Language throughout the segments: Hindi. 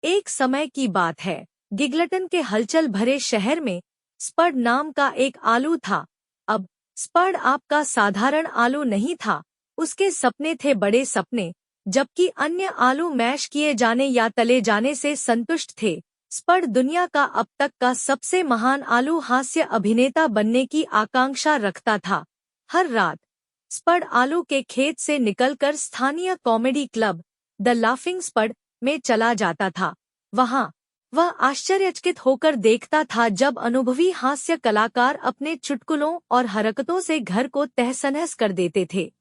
एक समय की बात है, गिगलटन के हलचल भरे शहर में स्पड नाम का एक आलू था। अब स्पड आपका साधारण आलू नहीं था, उसके सपने थे बड़े सपने। जबकि अन्य आलू मैश किए जाने या तले जाने से संतुष्ट थे, स्पड दुनिया का अब तक का सबसे महान आलू हास्य अभिनेता बनने की आकांक्षा रखता था। हर रात स्पड आलू के खेत से निकलकर स्थानीय comedy club the laughing spud में चला जाता था। वहां वह आश्चर्यचकित होकर देखता था जब अनुभवी हास्य कलाकार अपने चुटकुलों और हरकतों से घर को तहस-नहस कर देते थे।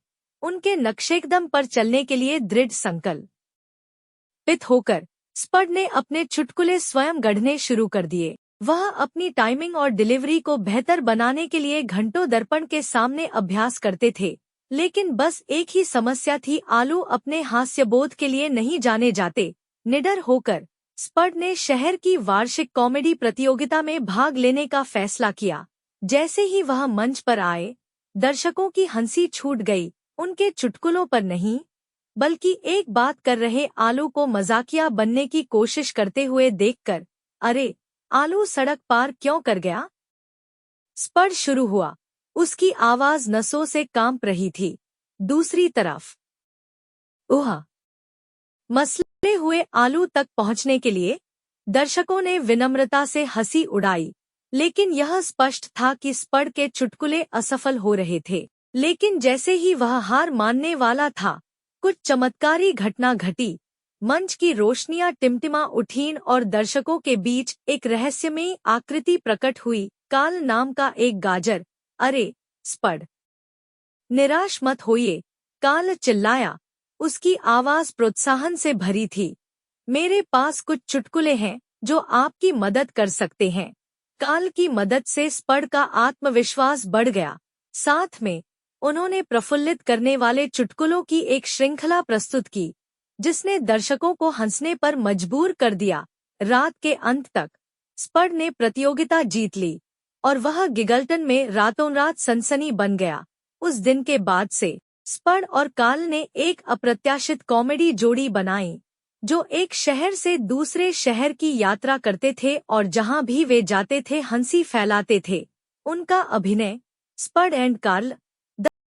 उनके नक्शेकदम पर चलने के लिए दृढ़ संकल्पित होकर स्पड ने अपने चुटकुले स्वयं गढ़ने शुरू कर दिए। वह अपनी टाइमिंग और डिलीवरी को बेहतर बनाने के लिए घंटों दर्पण के सामने अभ्यास करते थे। लेकिन बस एक ही समस्या थी, आलू अपने हास्यबोध के लिए नहीं जाने जाते। निडर होकर स्पड ने शहर की वार्षिक कॉमेडी प्रतियोगिता में भाग लेने का फैसला किया। जैसे ही वह मंच पर आए, दर्शकों की हंसी छूट गई, उनके चुटकुलों पर नहीं, बल्कि एक बात कर रहे आलू को मजाकिया बनने की कोशिश करते हुए देखकर। अरे, आलू सड़क पार क्यों कर गया? स्पड शुरू हुआ। उसकी आवाज नसों से कांप रही थी। दूसरी तरफ ओह, मसले हुए आलू तक पहुंचने के लिए दर्शकों ने विनम्रता से हंसी उड़ाई, लेकिन यह स्पष्ट था कि स्पड के चुटकुले असफल हो रहे थे। लेकिन जैसे ही वह हार मानने वाला था, कुछ चमत्कारी घटना घटी। मंच की रोशनियां टिमटिमा उठीं और दर्शकों के बीच एक रहस्यमयी आकृति प्रकट हुई, काल नाम का एक गाजर। अरे स्पड, निराश मत होइए, काल चिल्लाया। उसकी आवाज प्रोत्साहन से भरी थी। मेरे पास कुछ चुटकुले हैं जो आपकी मदद कर सकते हैं। काल की मदद से स्पड का आत्मविश्वास बढ़ गया। साथ में उन्होंने प्रफुल्लित करने वाले चुटकुलों की एक श्रृंखला प्रस्तुत की, जिसने दर्शकों को हंसने पर मजबूर कर दिया। रात के अंत तक स्पड ने प्रतियोगिता जीत ली और वह गिगलटन में रातों रात सनसनी बन गया। उस दिन के बाद से स्पड और काल ने एक अप्रत्याशित कॉमेडी जोड़ी बनाई, जो एक शहर से दूसरे शहर की यात्रा करते थे और जहां भी वे जाते थे हंसी फैलाते थे। उनका अभिनय स्पड एंड कार्ल